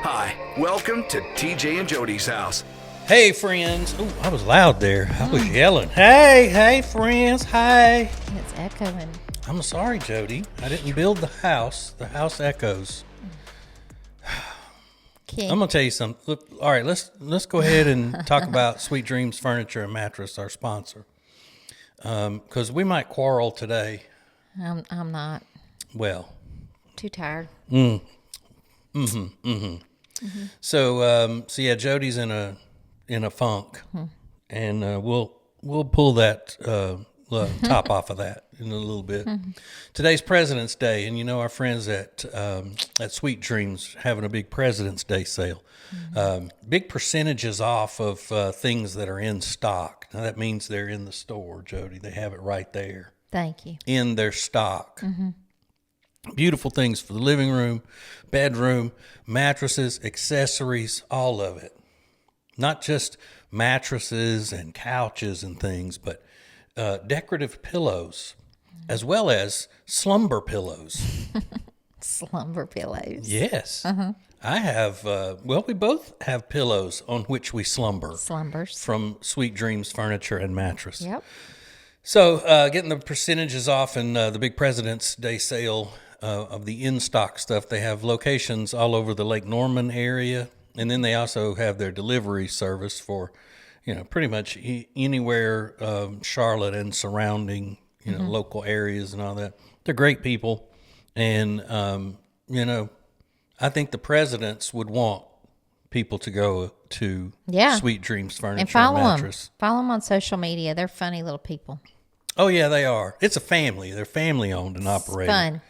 Hi, welcome to TJ and Jodi's house. Hey, friends. Oh, I was loud there. I was yelling. Hey, friends. Hey. It's echoing. I'm sorry, Jodi. I didn't build the house. The house echoes. Okay. I'm going to tell you something. Look, all right, let's go ahead and talk about Sweet Dreams Furniture and Mattress, our sponsor. Because we might quarrel today. I'm not. Well. Too tired. So yeah, Jodi's in a funk, and we'll pull that top off of that in a little bit. Today's President's Day, and our friends at Sweet Dreams having a big President's Day sale. Big percentages off of things that are in stock. Now that means they're in the store, Jodi. They have it right there. Thank you. In their stock. Beautiful things for the living room, bedroom, mattresses, accessories, all of it. Not just mattresses and couches and things, but decorative pillows, as well as slumber pillows. Slumber pillows. Yes. I have, we both have pillows on which we slumber. Slumbers. From Sweet Dreams Furniture and Mattress. Yep. So getting the percentages off in the big President's Day sale of the in-stock stuff. They have locations all over the Lake Norman area, and then they also have their delivery service for, pretty much anywhere Charlotte and surrounding, local areas and all that. They're great people, and, I think the presidents would want people to go to Sweet Dreams Furniture and Mattress. Follow them on social media. They're funny little people. Oh, yeah, they are. It's a family. They're family-owned and operated. Fun.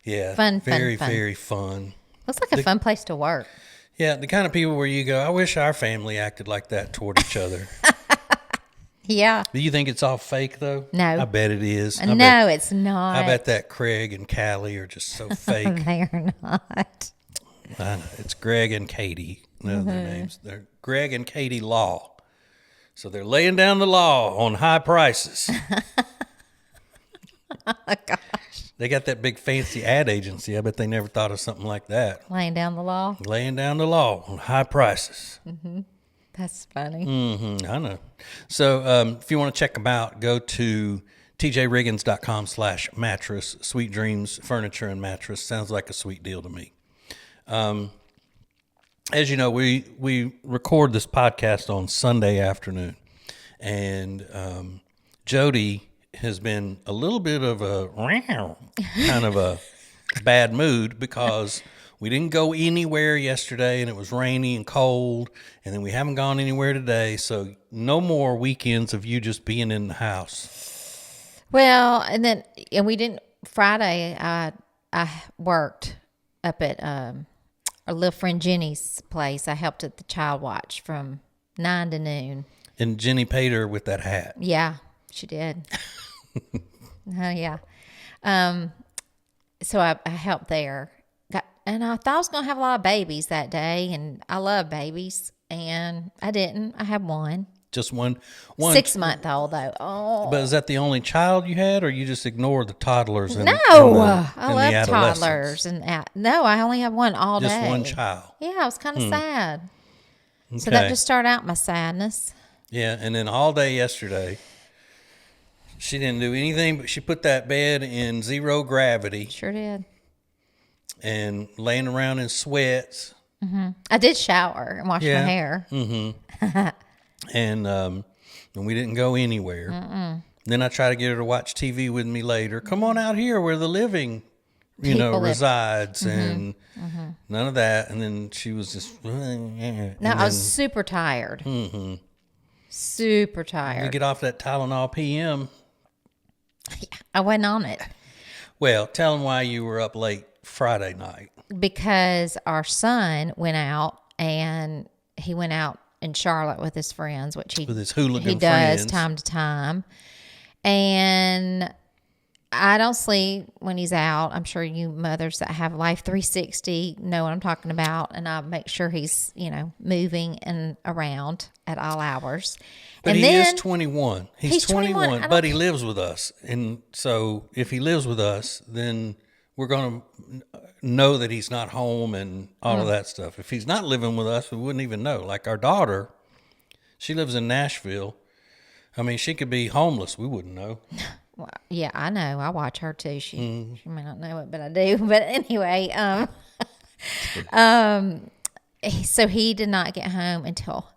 Yeah, fun. Very fun. Looks like a fun place to work. Yeah, the kind of people where you go, I wish our family acted like that toward each other. Yeah. Do you think it's all fake, though? No. I bet it is. No, it's not. I bet that Craig and Callie are just so fake. They are not. I know. It's Greg and Katie. No, their names. They're Greg and Katie Law. So they're laying down the law on high prices. Oh, gosh. They got that big fancy ad agency. I bet they never thought of something like that. Laying down the law. Laying down the law on high prices. That's funny. I know. So if you want to check them out, go to tjriggins.com/mattress. Sweet Dreams Furniture and Mattress. Sounds like a sweet deal to me. As you know, we record this podcast on Sunday afternoon. And Jodi has been a little bit of a kind of a bad mood because we didn't go anywhere yesterday and it was rainy and cold, and then we haven't gone anywhere today. So no more weekends of you just being in the house. Well, and we didn't. Friday, I worked up at our little friend Jenny's place. I helped at the child watch from 9 to noon. And Jenny paid her with that hat. Yeah, she did. Oh, yeah. So I helped there. And I thought I was going to have a lot of babies that day, and I love babies, and I didn't. I had one. Just one 6-month-old, though. Oh. But is that the only child you had, or you just ignored the toddlers? No, I love toddlers. No, I only have one all day. Just one child. Yeah, I was kind of sad. Okay. So that just started out my sadness. Yeah, and then all day yesterday, she didn't do anything, but she put that bed in zero gravity. Sure did. And laying around in sweats. I did shower and wash my hair. And we didn't go anywhere. Then I try to get her to watch TV with me later. Come on out here where the living, resides, and none of that. And then she was just. No, I was super tired. Super tired. You get off that Tylenol PM. I went on it. Well, tell them why you were up late Friday night. Because our son went out, and he went out in Charlotte with his friends, which with his hooligan he does friends. Time to time. And I don't sleep when he's out. I'm sure you mothers that have Life 360 know what I'm talking about. And I make sure he's, moving and around at all hours. But and he then, is 21. He's 21, but he lives with us. And so if he lives with us, then we're going to know that he's not home and all of that stuff. If he's not living with us, we wouldn't even know. Like our daughter, she lives in Nashville. I mean, she could be homeless. We wouldn't know. Well, yeah, I know. I watch her too. She may not know it, but I do. But anyway, so he did not get home until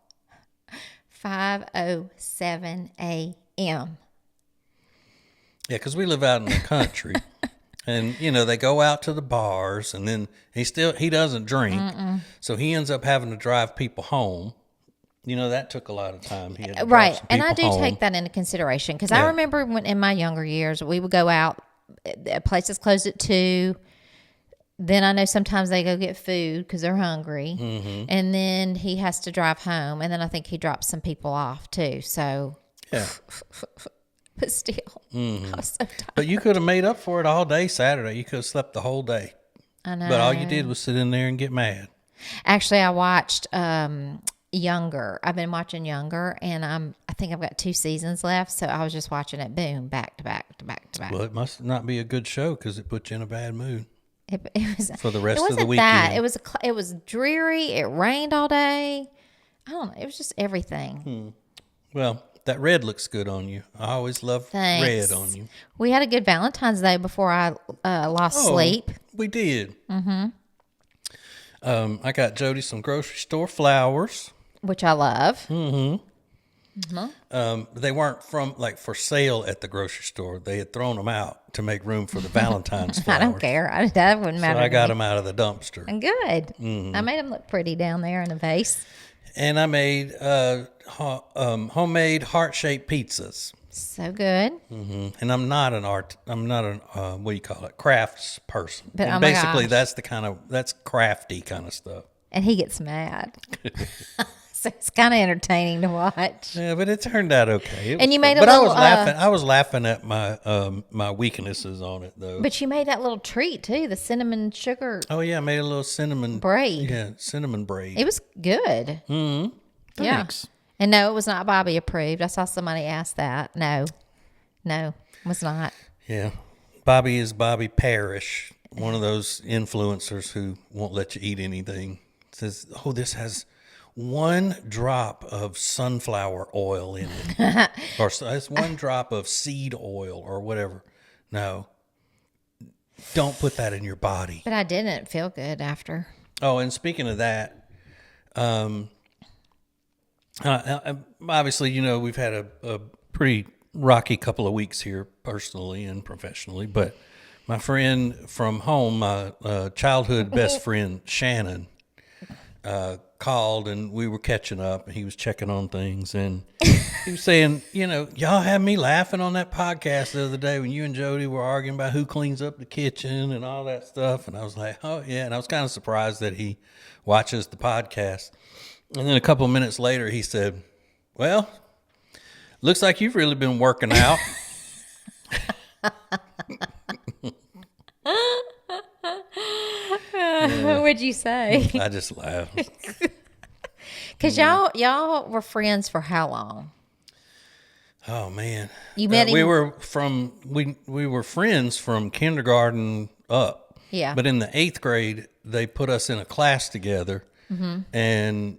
5:07 a.m. Yeah, because we live out in the country. And, they go out to the bars, and then he doesn't drink. So he ends up having to drive people home. That took a lot of time. He had to drive some and I do people home. take that into consideration because I remember when in my younger years, we would go out, places closed at 2. Then I know sometimes they go get food because they're hungry. Mm-hmm. And then he has to drive home. And then I think he drops some people off too. So, yeah. But still, I was so tired. But you could have made up for it all day Saturday. You could have slept the whole day. I know. But all you did was sit in there and get mad. Actually, I watched Younger. I've been watching Younger, and I think I've got 2 seasons left. So I was just watching it, boom, back to back to back to back. Well, it must not be a good show because it put you in a bad mood. It was for the rest of the weekend. That. It was dreary. It rained all day. I don't know. It was just everything. Well, that red looks good on you. I always love red on you. We had a good Valentine's Day before I lost sleep. We did. Mm-hmm. I got Jodi some grocery store flowers, which I love. Mm-hmm. They weren't for sale at the grocery store. They had thrown them out to make room for the Valentine's flowers. I don't care. That wouldn't matter. So I got them out of the dumpster. And good. Mm-hmm. I made them look pretty down there in a vase. And I made homemade heart-shaped pizzas. So good. Mm-hmm. And I'm not an what do you call it? Crafts person. But and basically, that's crafty kind of stuff. And he gets mad. So it's kind of entertaining to watch. Yeah, but it turned out okay. And you made fun. I was laughing. I was laughing at my weaknesses on it though. But you made that little treat too, the cinnamon sugar. Oh yeah, I made a little cinnamon braid. Yeah, cinnamon braid. It was good. Mm-hmm. Thanks. Yeah. And no, it was not Bobby approved. I saw somebody ask that. No, it was not. Yeah, Bobby is Bobby Parrish, one of those influencers who won't let you eat anything. Says, "Oh, this has 1 drop of sunflower oil in it, or it's 1 drop of seed oil, or whatever." No, don't put that in your body. But I didn't feel good after. Oh, and speaking of that, obviously, we've had a pretty rocky couple of weeks here, personally and professionally. But my friend from home, my childhood best friend Shannon, called, and we were catching up, and he was checking on things, and he was saying, y'all had me laughing on that podcast the other day when you and Jodi were arguing about who cleans up the kitchen and all that stuff. And I was like, oh yeah. And I was kind of surprised that he watches the podcast. And then a couple of minutes later, he said, well, looks like you've really been working out. What'd you say? I just laughed. Because y'all were friends for how long? Oh man, you met him. We were friends from kindergarten up. Yeah, but in the 8th grade, they put us in a class together, and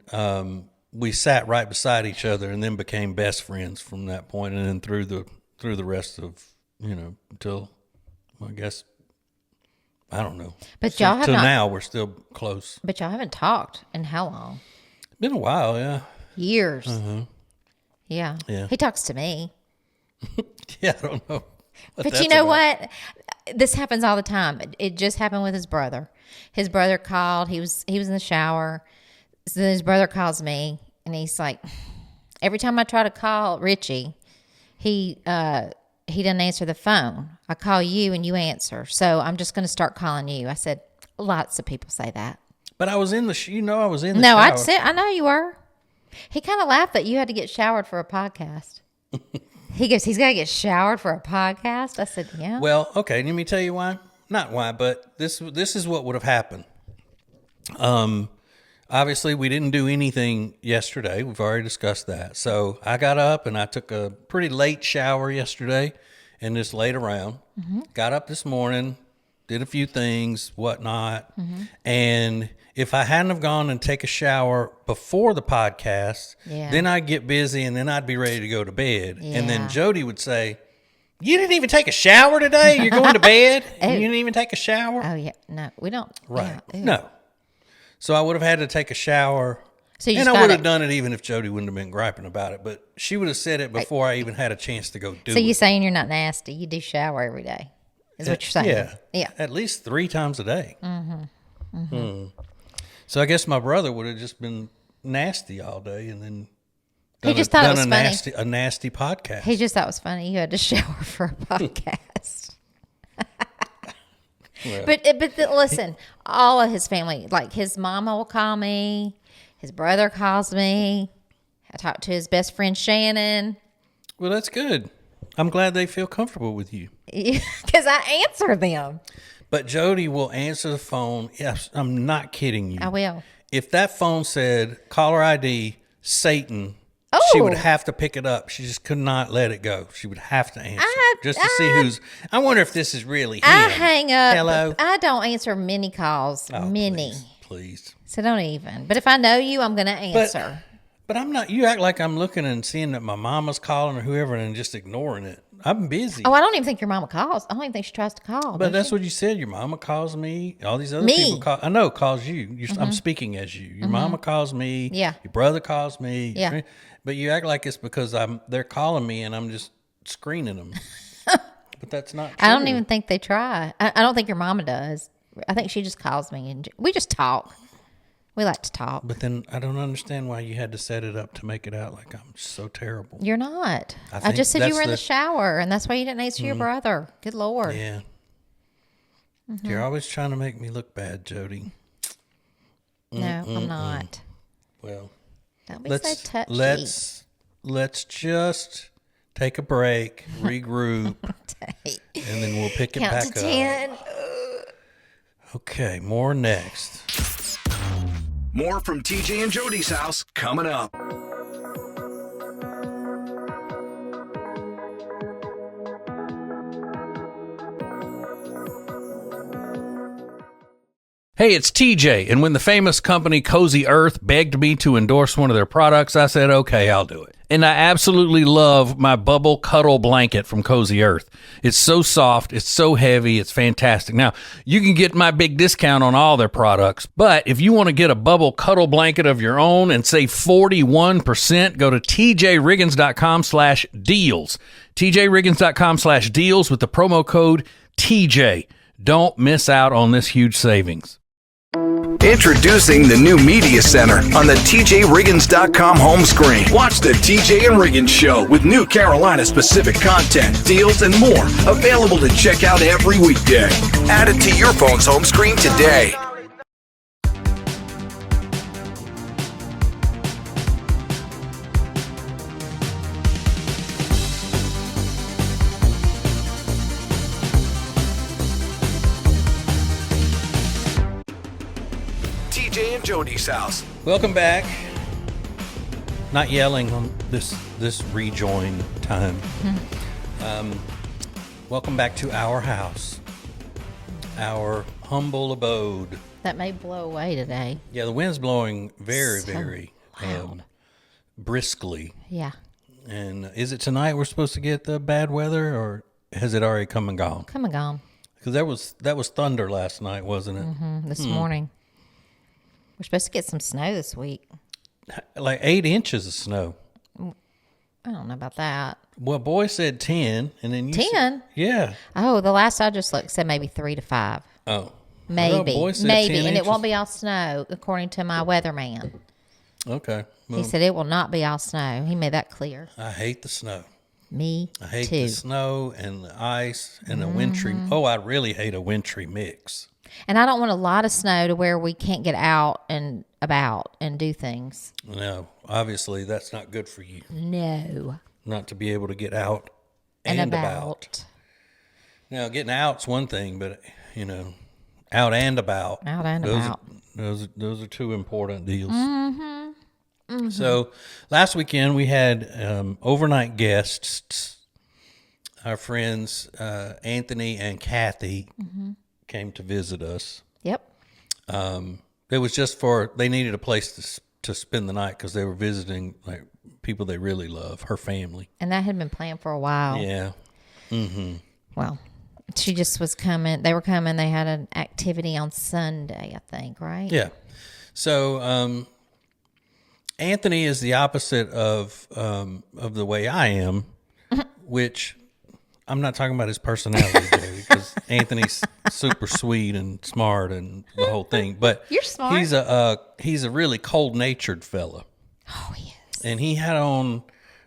we sat right beside each other, and then became best friends from that point, and then through the rest of until I guess. I don't know. But y'all have not, now we're still close. But y'all haven't talked in how long? Been a while, yeah. Years. Uh-huh. Yeah. Yeah. He talks to me. Yeah, I don't know. But you know what? This happens all the time. It just happened with his brother. His brother called. He was in the shower. So his brother calls me, and he's like, every time I try to call Richie, he doesn't answer the phone. I call you and you answer. So I'm just going to start calling you. I said, lots of people say that. But I was in the I was in the No, shower. I know you were. He kind of laughed that you had to get showered for a podcast. He goes, he's got to get showered for a podcast? I said, yeah. Well, okay, let me tell you why. Not why, but this is what would have happened. Obviously, we didn't do anything yesterday. We've already discussed that. So I got up and I took a pretty late shower yesterday and just laid around. Mm-hmm. Got up this morning, did a few things, whatnot. And if I hadn't have gone and take a shower before the podcast, then I'd get busy and then I'd be ready to go to bed. And then Jodi would say, "You didn't even take a shower today? You're going to bed? And you didn't even take a shower?" Oh, yeah. No, we don't. Right. Yeah, No. So I would have had to take a shower. So you and just I would got have done it even if Jodi wouldn't have been griping about it. But she would have said it before I even had a chance to go do it. So you're saying you're not nasty. You do shower every day is what you're saying. Yeah. Yeah. At least 3 times a day. So I guess my brother would have just been nasty all day and then He just thought it was funny. a nasty podcast. He just thought it was funny. You had to shower for a podcast. Well, But listen, all of his family, like his mama will call me, his brother calls me. I talk to his best friend Shannon well, that's good. I'm glad they feel comfortable with you. because I answer them. But Jodi will answer the phone. Yes, I'm not kidding you. I will. If that phone said caller ID Satan, Oh. she would have to pick it up. She just could not let it go. She would have to answer just to see who's. I wonder if this is really him. I hang up. Hello. I don't answer many calls. Oh, many. Please. So don't even. But if I know you, I'm going to answer. But I'm not. You act like I'm looking and seeing that my mama's calling or whoever and just ignoring it. I'm busy. Oh, I don't even think your mama calls. I don't even think she tries to call. But that's what you said. Your mama calls me. All these other Me. people call. I know calls you. I'm speaking as you. Your mama calls me. Yeah. Your brother calls me. Yeah. But you act like it's because they're calling me and I'm just screening them. But that's not true. I don't even think they try. I don't think your mama does. I think she just calls me and we just talk. We like to talk. But then I don't understand why you had to set it up to make it out like I'm so terrible. You're not. I think just said you that's were in the shower, and that's why you didn't answer your brother. Good Lord. Yeah. You're always trying to make me look bad, Jodi. No, I'm not. Well, Don't be so touchy. let's just take a break, regroup, and then we'll pick it Count back to up. 10. Okay, more next. More from TJ and Jodi's house coming up. Hey, it's TJ, and when the famous company Cozy Earth begged me to endorse one of their products, I said, okay, I'll do it. And I absolutely love my Bubble Cuddle Blanket from Cozy Earth. It's so soft, it's so heavy, it's fantastic. Now, you can get my big discount on all their products, but if you want to get a Bubble Cuddle Blanket of your own and save 41%, go to tjriggins.com/deals. tjriggins.com/deals with the promo code TJ. Don't miss out on this huge savings. Introducing the new Media Center on the TJRiggins.com home screen. Watch the TJ and Riggins Show with new Carolina-specific content, deals, and more available to check out every weekday. Add it to your phone's home screen today. TJ and Jodi's house. Welcome back. Not yelling on this rejoin time. Welcome back to our house, our humble abode. That may blow away today. Yeah, the wind's blowing very, So very loud. briskly. Yeah. And is it tonight we're supposed to get the bad weather, or has it already come and gone? Come and gone. Because that was thunder last night, wasn't it? This morning. We're supposed to get some snow this week. Like 8 inches of snow. I don't know about that. Well, boy said 10, and then you 10? said, yeah. Oh, the last I just looked said maybe 3 to 5. Oh. Maybe. Well, boy said Maybe. 10 And it won't inches. be all snow, according to my weatherman. Okay. He Well, said it will not be all snow. He made that clear. I hate the snow. Me I hate too. the snow and the ice and the wintry. Oh, I really hate a wintry mix. And I don't want a lot of snow to where we can't get out and about and do things. No, obviously that's not good for you. No. Not to be able to get out And and, about. about. Now, getting out's one thing, but out and about. Out and those about. Those are two important deals. So last weekend we had overnight guests, our friends Anthony and Kathy came to visit us. Yep. It was just they needed a place to spend the night because they were visiting like people they really love, her family. And that had been planned for a while. Yeah. Mm-hmm. Well, she just was coming. They were coming. They had an activity on Sunday, I think, right? Yeah. So Anthony is the opposite of the way I am, which I'm not talking about his personality, Jodi, because Anthony's super sweet and smart and the whole thing. But you're smart. He's a really cold-natured fella. Oh, yes. And he had on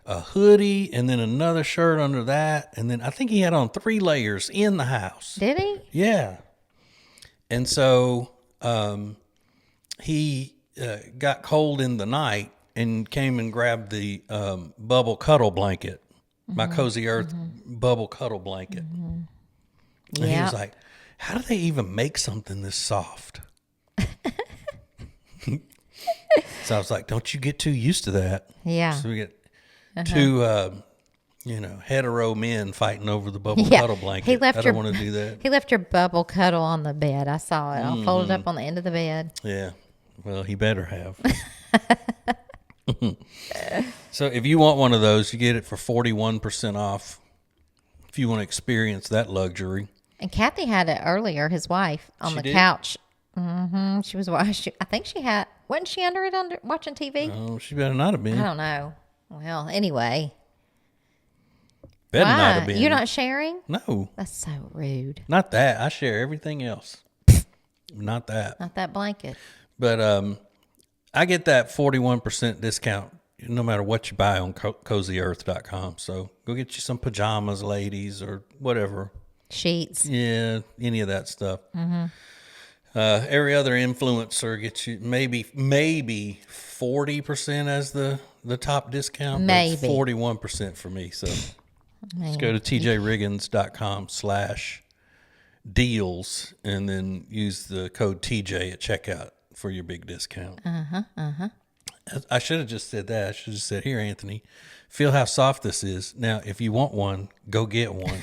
a hoodie and then another shirt under that, and then I think he had on 3 layers in the house. Did he? Yeah. And so he got cold in the night and came and grabbed the bubble cuddle blanket, my Cozy Earth bubble cuddle blanket. And he was like, how do they even make something this soft? So I was like, don't you get too used to that. Yeah. So we get two, hetero men fighting over the bubble cuddle blanket. I don't want to do that. He left your bubble cuddle on the bed. I saw it. I'll fold it up on the end of the bed. Yeah. Well, he better have. So if you want one of those, you get it for 41% off if you want to experience that luxury. And Kathy had it earlier, his wife, on the couch. Mm-hmm. She was watching. I think she had. Wasn't she under watching TV? Oh, she better not have been. I don't know. Well, anyway. Better not have been. You're not sharing? No. That's so rude. Not that. I share everything else. Not that. Not that blanket. But I get that 41% discount no matter what you buy on CozyEarth.com. So go get you some pajamas, ladies, or whatever. Sheets. Yeah, any of that stuff. Mm-hmm. Every other influencer gets you maybe 40% as the top discount. Maybe. 41% for me. So let's go to tjriggins.com/deals and then use the code TJ at checkout for your big discount. I should have just said that. I should have said, here, Anthony, feel how soft this is. Now, if you want one, go get one.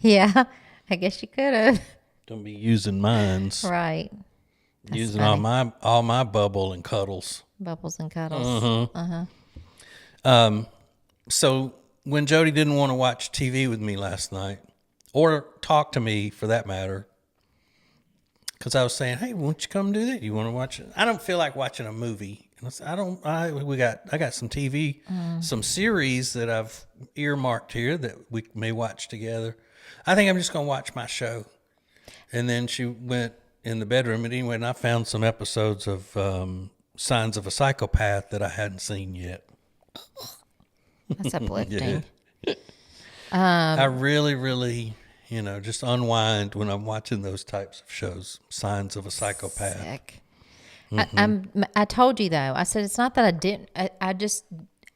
Yeah, I guess you could have. Don't be using mines. Right. That's using funny. all my bubble and cuddles. Bubbles and cuddles. So when Jodi didn't want to watch TV with me last night, or talk to me for that matter, because I was saying, hey, won't you come do that? You want to watch it? I don't feel like watching a movie. And I said, I got some TV, some series that I've earmarked here that we may watch together. I think I'm just going to watch my show. And then she went in the bedroom, and anyway, and I found some episodes of Signs of a Psychopath that I hadn't seen yet. That's uplifting. Yeah. I really, really, just unwind when I'm watching those types of shows. Signs of a Psychopath. Sick. I told you though. I said it's not that I didn't.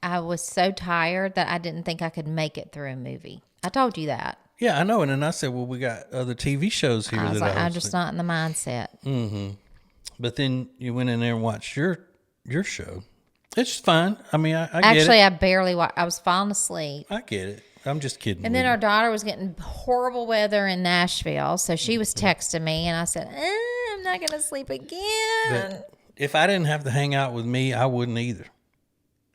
I was so tired that I didn't think I could make it through a movie. I told you that. Yeah, I know. And then I said, well, we got other TV shows here. I'm just not in the mindset. Mm-hmm. But then you went in there and watched your show. It's fine. I mean, I get it. Actually, I barely watched. I was falling asleep. I get it. I'm just kidding. And then our daughter was getting horrible weather in Nashville, so she was texting me, and I said, I'm not going to sleep again. But if I didn't have to hang out with me, I wouldn't either.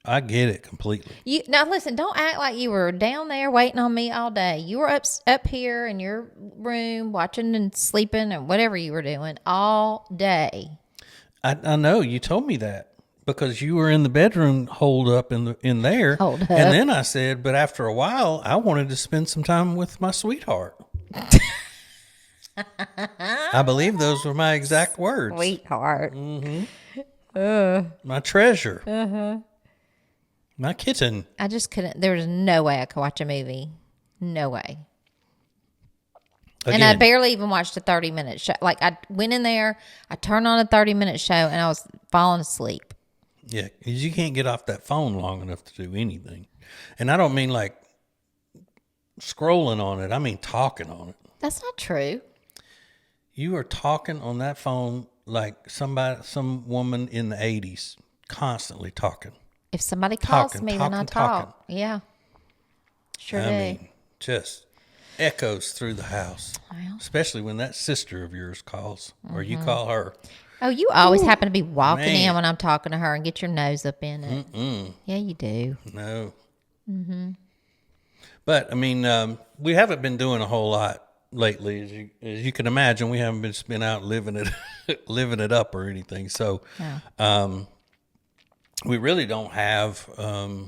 I get it completely. Now listen, don't act like you were down there waiting on me all day. You were up here in your room watching and sleeping and whatever you were doing all day. I know you told me that because you were in the bedroom holed up in there. Holed up. And then I said, but after a while, I wanted to spend some time with my sweetheart. I believe those were my exact words. Sweetheart. Mm-hmm. My treasure. My kitten. I just couldn't. There was no way I could watch a movie. No way. Again, and I barely even watched a 30-minute show. Like, I went in there, I turned on a 30-minute show, and I was falling asleep. Yeah, because you can't get off that phone long enough to do anything. And I don't mean like scrolling on it. I mean talking on it. That's not true. You are talking on that phone like some woman in the 80s, constantly talking. If somebody calls me, then I talk. Yeah. Sure do. I mean, just. echoes through the house, Well. especially when that sister of yours calls or you call her. Oh, you always happen to be walking man. in when I'm talking to her and get your nose up in it. Yeah, you do. No. But I mean, we haven't been doing a whole lot lately, as you can imagine. We haven't been out living it up or anything. So, we really don't have a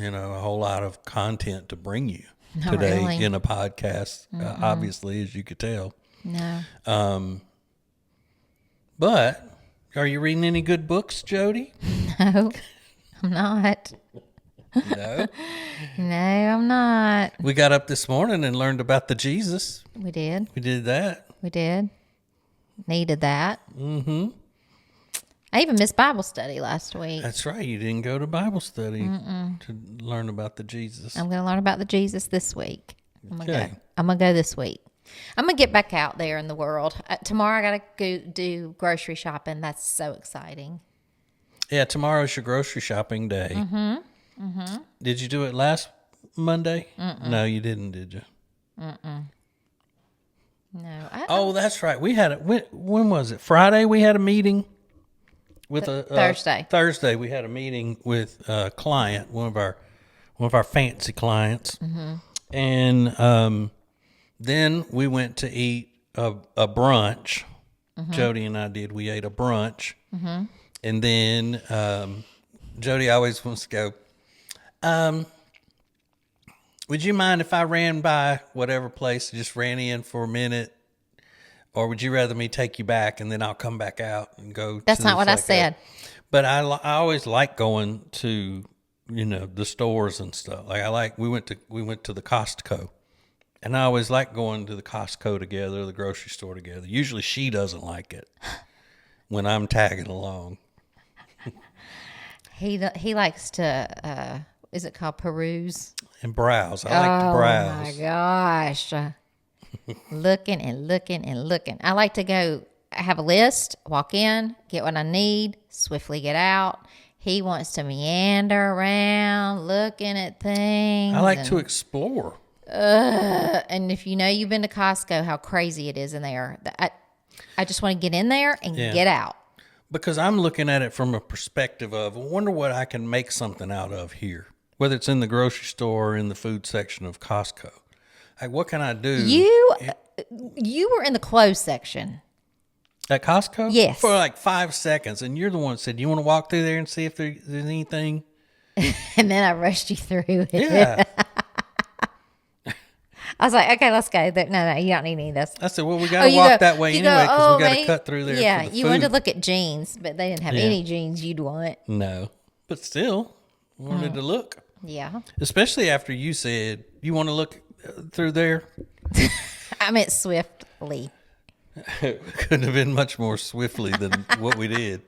whole lot of content to bring you today really. in a podcast. Obviously, as you could tell. No. But are you reading any good books, Jodi? No, I'm not. No. No, I'm not. We got up this morning and learned about the Jesus. We did. We did that. We did. Needed that. Mm-hmm. I even missed Bible study last week. That's right. You didn't go to Bible study to learn about the Jesus. I'm going to learn about the Jesus this week. I'm Okay. gonna go this week. I'm going to get back out there in the world. Tomorrow I got to go do grocery shopping. That's so exciting. Yeah, tomorrow's your grocery shopping day. Mm-hmm. Mm-hmm. Did you do it last Monday? No, you didn't, did you? No. That's right. We had it. When was it? Friday. We had a meeting with Thursday. Thursday we had a meeting with a client, one of our fancy clients, and then we went to eat a brunch. Jodi and I did. We ate a brunch, and then Jodi always wants to go. Would you mind if I ran by whatever place, just ran in for a minute? Or would you rather me take you back and then I'll come back out and go? That's not what I said. But I always like going to, the stores and stuff. We went to the Costco, and I always like going to the Costco together, the grocery store together. Usually she doesn't like it when I'm tagging along. He likes to, is it called peruse? And browse. I like to browse. Oh my gosh. Looking and looking and looking. I like to go have a list, walk in, get what I need, swiftly get out. He wants to meander around, looking at things. I like to explore. And if you've been to Costco, how crazy it is in there. I just want to get in there and get out. Because I'm looking at it from a perspective of, I wonder what I can make something out of here. Whether it's in the grocery store or in the food section of Costco. Like, what can I do? You were in the clothes section. At Costco? Yes. For like 5 seconds. And you're the one that said, you want to walk through there and see if there's anything? And then I rushed you through it. Yeah. I was like, okay, let's go. No, you don't need any of this. I said, well, we got to walk that way anyway because we got to cut through there. Yeah, for the you food. wanted to look at jeans, but they didn't have any jeans you'd want. No. But still, wanted to look. Yeah. Especially after you said, you want to look through there? I meant swiftly. Couldn't have been much more swiftly than what we did.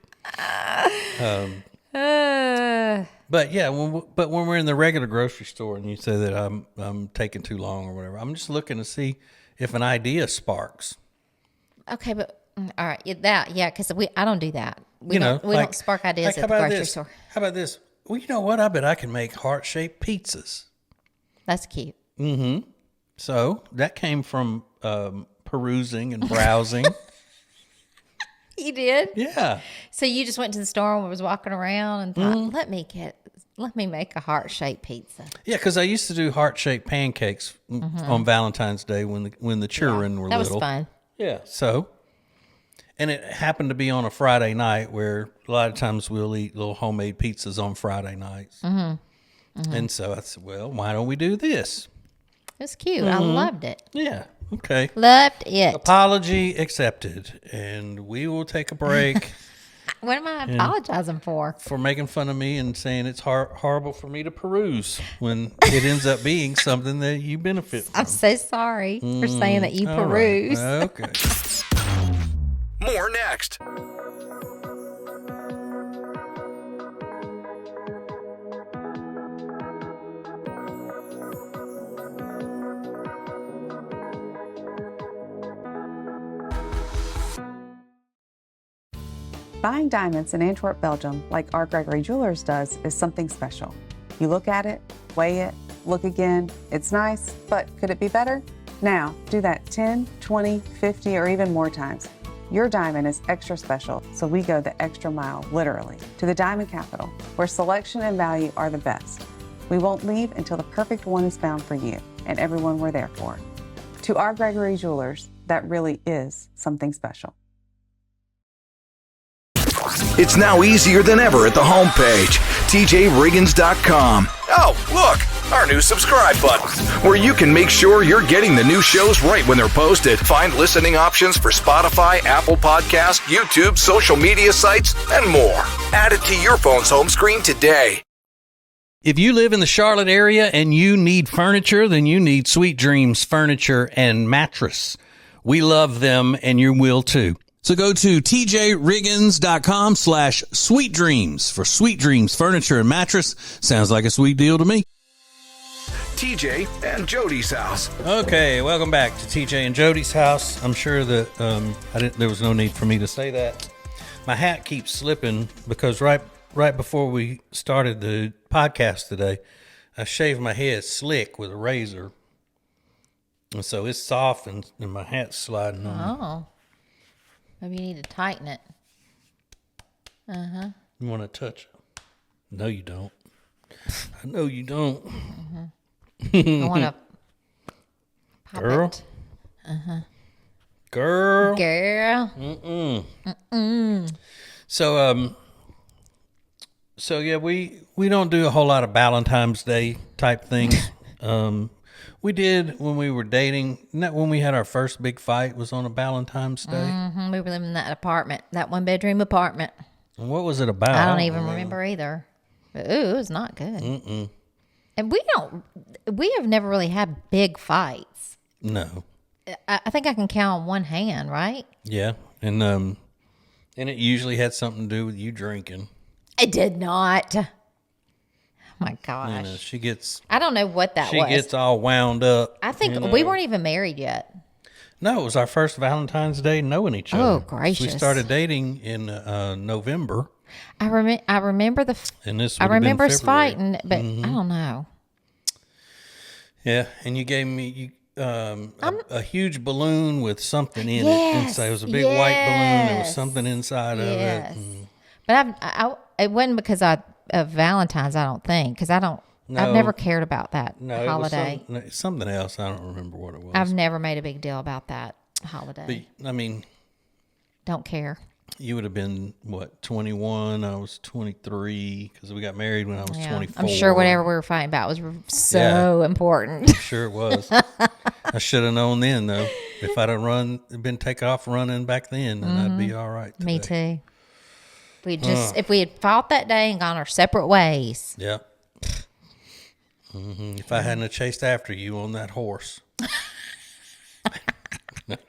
But yeah, when we're in the regular grocery store and you say that I'm taking too long or whatever, I'm just looking to see if an idea sparks. Okay, but all right, because I don't do that. We don't spark ideas at the grocery store. How about this? Well, you know what? I bet I can make heart-shaped pizzas. That's cute. Mm-hmm. So that came from perusing and browsing. You did? Yeah. So you just went to the store and was walking around and thought, let me make a heart-shaped pizza. Yeah, because I used to do heart-shaped pancakes on Valentine's Day when the children were little. That was fun. Yeah. So, and it happened to be on a Friday night where a lot of times we'll eat little homemade pizzas on Friday nights. And so I said, well, why don't we do this? It was cute. I loved it. Yeah. Okay. Loved it. Apology accepted. And we will take a break. What am I apologizing for? For making fun of me and saying it's horrible for me to peruse when it ends up being something that you benefit from. I'm so sorry for saying that you peruse. Right. Okay. More next. Buying diamonds in Antwerp, Belgium, like R. Gregory Jewelers does, is something special. You look at it, weigh it, look again. It's nice, but could it be better? Now, do that 10, 20, 50, or even more times. Your diamond is extra special, so we go the extra mile, literally, to the Diamond Capital, where selection and value are the best. We won't leave until the perfect one is found for you and everyone we're there for. To our Gregory Jewelers, that really is something special. It's now easier than ever at the homepage, tjriggins.com. Oh, look, our new subscribe button, where you can make sure you're getting the new shows right when they're posted. Find listening options for Spotify, Apple Podcasts, YouTube, social media sites, and more. Add it to your phone's home screen today. If you live in the Charlotte area and you need furniture, then you need Sweet Dreams Furniture and Mattress. We love them, and you will too. So go to tjriggins.com/sweetdreams for Sweet Dreams Furniture and Mattress. Sounds like a sweet deal to me. TJ and Jodi's house. Okay, welcome back to TJ and Jodi's house. I'm sure that there was no need for me to say that. My hat keeps slipping because right before we started the podcast today, I shaved my head slick with a razor. And so it's soft and my hat's sliding on. Oh. Maybe you need to tighten it. Uh-huh. You want to touch it? No, you don't. I know you don't. I want to pop Girl? it. Uh-huh. Girl. Girl. So yeah, we don't do a whole lot of Valentine's Day type things. We did when we were dating. Not when we had our first big fight was on a Valentine's Day. Mm-hmm. We were living in that apartment, that one-bedroom apartment. And what was it about? I don't even remember either. But, ooh, it was not good. Mm-mm. And we have never really had big fights. No. I think I can count on one hand, right? Yeah, and it usually had something to do with you drinking. It did not. Oh my gosh. You know, she gets. I don't know what that was. She gets all wound up. I think we weren't even married yet. No, it was our first Valentine's Day knowing each other. Oh, gracious. We started dating in November. I remember And this I would have been remember us February. fighting, but I don't know. Yeah, and you gave me a huge balloon with something in it. Yes, Inside. It was a big white balloon. There was yes. something inside of it. Yes. And But it wasn't because of Valentine's, I don't think, because I've No. never cared about that no, holiday. it was something else. I don't remember what it was. I've never made a big deal about that holiday. But, I mean, Don't care. you would have been, what, 21? I was 23 because we got married when I was Yeah. 24. I'm sure whatever we were fighting about was so important. I'm sure it was. I should have known then, though. If I'd have been take off running back then, then I'd be all right today. Me too. If we had fought that day and gone our separate ways. Yep. If I hadn't have chased after you on that horse.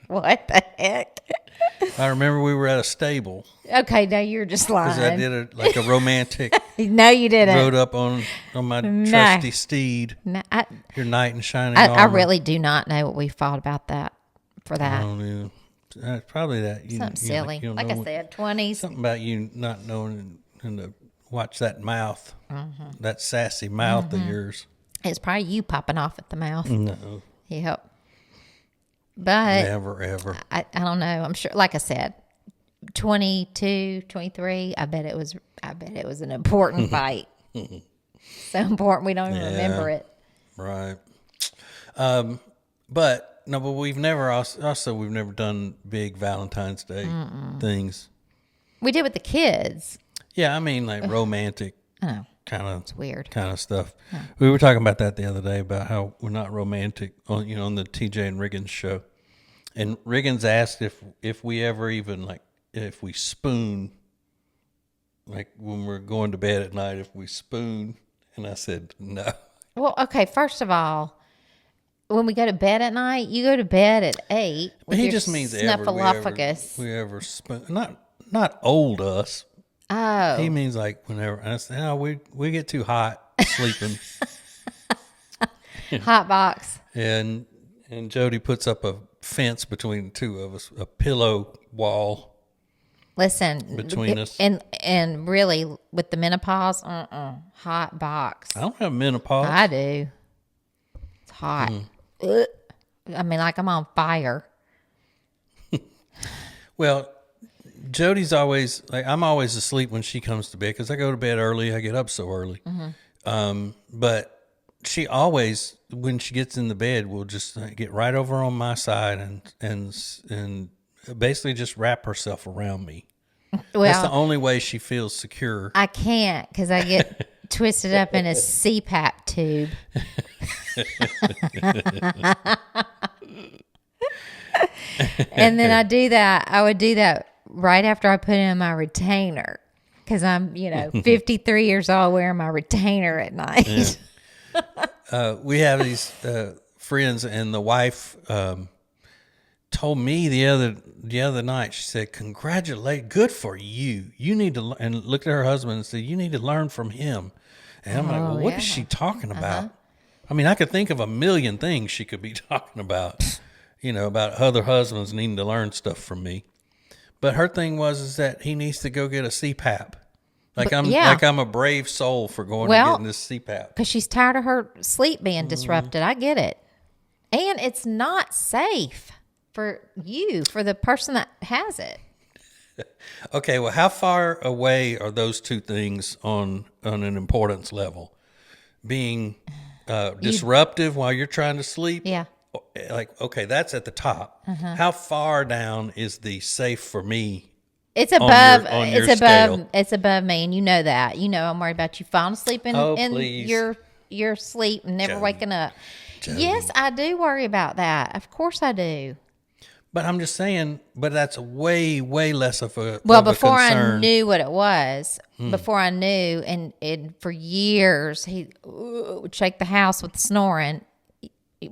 What the heck? I remember we were at a stable Okay, now you're just because I lying. did a romantic No, you didn't. rode up on my trusty steed, No, your knight in shining I armor. really do not know what we fought about that. For I that, don't know. Probably that. something silly. you don't Like know I what- said, 20s. something about you not knowing and to watch that mouth, Mm-hmm. that sassy mouth of yours. It's probably you popping off at the mouth. No, Yep. But never ever. I don't know. I'm sure, like I said, 22, 23, I bet it was an important fight. So important we don't even remember it. Right. But we've never we've never done big Valentine's Day things. We did with the kids. Yeah, I mean like romantic I know. kind Weird. of stuff. We were talking about that the other day about how we're not romantic on on the TJ and Riggins show. And Riggins asked if we ever even if we spoon, like when we're going to bed at night, if we spoon. And I said no. Well, okay, first of all, when we go to bed at night, you go to bed at 8. But he just means snuffleupagus. we ever spoon. Not old us. Oh. He means like whenever. And I said, no, we get too hot sleeping. Hot box. and Jodi puts up a fence between the two of us, a pillow wall. Listen, Between us. And really with the menopause, hot box. I don't have menopause. I do. hot. Ugh. I mean, like I'm on fire. Well, Jody's always like, I'm always asleep when she comes to bed because I go to bed early. I get up so early. But she always, when she gets in the bed, will just get right over on my side and basically just wrap herself around me. Well, That's the only way she feels secure. I can't because I get twisted up in a CPAP tube. And then I would do that right after I put in my retainer because I'm, 53 years old wearing my retainer at night. Yeah. We have these friends, and the wife told me the other night, she said, good for you. You need to, and looked at her husband and said, you need to learn from him. And I'm like, well, what is she talking about? I mean, I could think of a million things she could be talking about, about other husbands needing to learn stuff from me. But her thing is that he needs to go get a CPAP. Like I'm a brave soul for going and getting this CPAP. Because she's tired of her sleep being disrupted. I get it. And it's not safe for you, for the person that has it. Okay, well, how far away are those two things on an importance level? Being disruptive while you're trying to sleep? Yeah. Like, okay, that's at the top. How far down is the safe for me? It's above. It's scale? above. It's above me, and you know that. I'm worried about you falling asleep in your sleep and never Jodi. waking up. Jodi. Yes, I do worry about that. Of course, I do. But I'm just saying. But that's way, way less of a Before concern. I knew what it was, before I knew, and for years he would shake the house with snoring.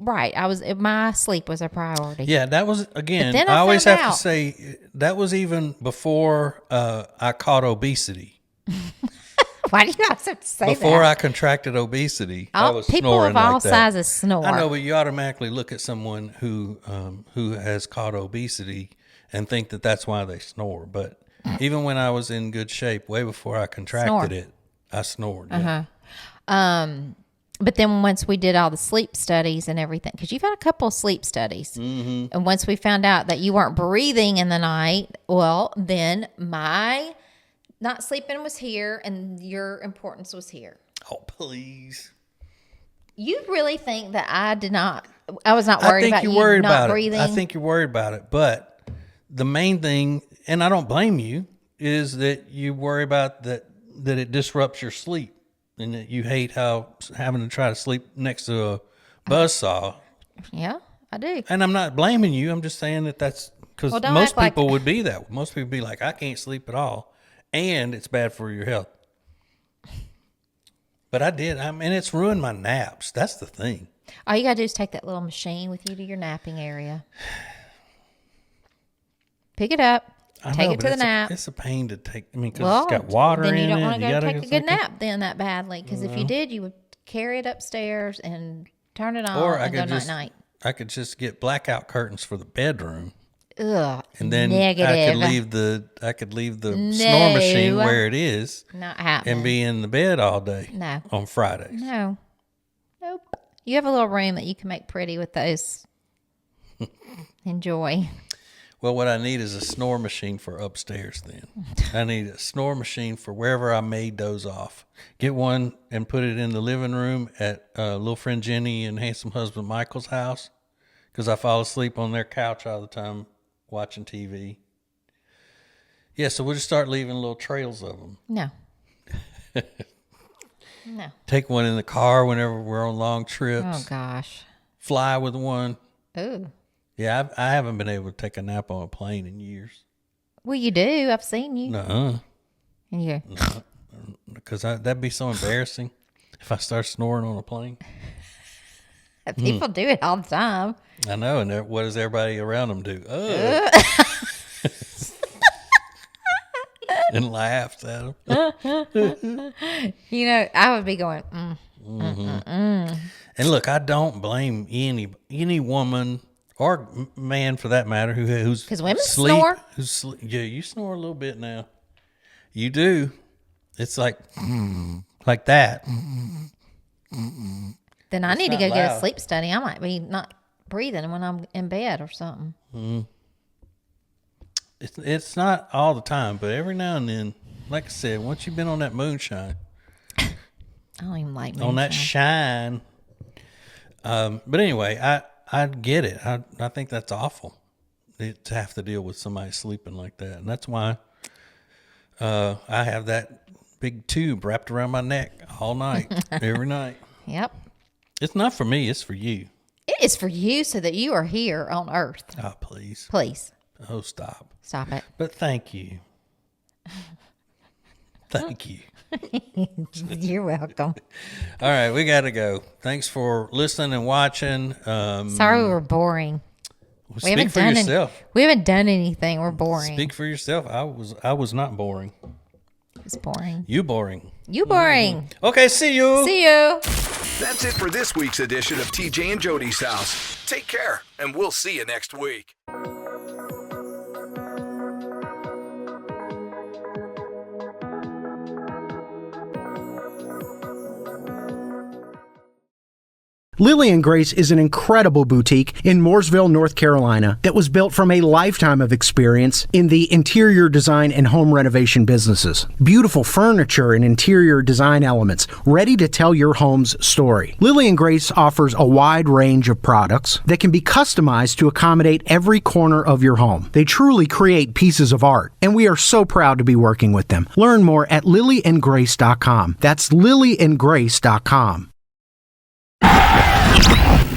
Right, my sleep was a priority. Yeah, that was, again, Then I always found have out. to say, that was even before I caught obesity. Why do you always have to say Before that? I contracted obesity, I was People snoring of all like that. sizes snore. I know, but you automatically look at someone who has caught obesity and think that that's why they snore. But even when I was in good shape, way before I contracted it, I snored. Yeah. But then once we did all the sleep studies and everything, because you've had a couple of sleep studies, and once we found out that you weren't breathing in the night, well, then my not sleeping was here and your importance was here. Oh, please. You really think that I was not worried about you not breathing? I think you're worried about it. But the main thing, and I don't blame you, is that you worry about that it disrupts your sleep. And that you hate having to try to sleep next to a buzzsaw. Yeah, I do. And I'm not blaming you. I'm just saying that's because most people would be that. Most people would be like, I can't sleep at all. And it's bad for your health. But I did. I mean, it's ruined my naps. That's the thing. All you got to do is take that little machine with you to your napping area. Pick it up. Take it to the nap. It's a pain to take. I mean, because it's got water in it. Then you don't want to go take a good nap then that badly. Because if you did, you would carry it upstairs and turn it on and go night-night. I could just get blackout curtains for the bedroom. Ugh, and then negative. I could leave the snore machine where it is. Not happening. And be in the bed all day. No. On Fridays. No. Nope. You have a little room that you can make pretty with those. Enjoy. Well, what I need is a snore machine for upstairs then. I need a snore machine for wherever I may doze off. Get one and put it in the living room at little friend Jenny and handsome husband Michael's house because I fall asleep on their couch all the time watching TV. Yeah, so we'll just start leaving little trails of them. No. No. Take one in the car whenever we're on long trips. Oh, gosh. Fly with one. Ooh. Yeah, I haven't been able to take a nap on a plane in years. Well, you do. I've seen you. Nuh-uh. Yeah. Because that'd be so embarrassing if I start snoring on a plane. People do it all the time. I know, and what does everybody around them do? And laughs at them. I would be going, And look, I don't blame any woman or man for that matter who's because women snore. Yeah, you snore a little bit now. You do. It's like that. then I need to not go get a loud. sleep study. I might be not breathing when I'm in bed or something. It's not all the time, but every now and then, like I said, once you've been on that moonshine, I don't even like on that shine. But anyway, I get it. I think that's awful to have to deal with somebody sleeping like that, and that's why I have that big tube wrapped around my neck all night, every night. Yep. It's not for me; it's for you. It is for you so that you are here on Earth. Oh, please. Please. Oh, stop. Stop it. But thank you. Thank you. You're welcome. All right, we got to go. Thanks for listening and watching. Sorry we were boring. Speak for yourself. We haven't done anything. We're boring. Speak for yourself. I was not boring. It's boring. You boring. You boring. Okay, see you. See you. That's it for this week's edition of TJ and Jodi's House. Take care, and we'll see you next week. Lily and Grace is an incredible boutique in Mooresville, North Carolina that was built from a lifetime of experience in the interior design and home renovation businesses. Beautiful furniture and interior design elements ready to tell your home's story. Lily and Grace offers a wide range of products that can be customized to accommodate every corner of your home. They truly create pieces of art, and we are so proud to be working with them. Learn more at lilyandgrace.com. That's lilyandgrace.com.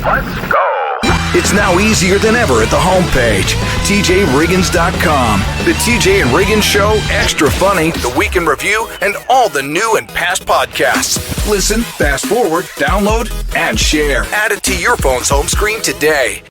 Let's go. It's now easier than ever at the homepage, tjriggins.com. The TJ and Riggins Show, Extra Funny, The Week in Review, and all the new and past podcasts. Listen, fast forward, download, and share. Add it to your phone's home screen today.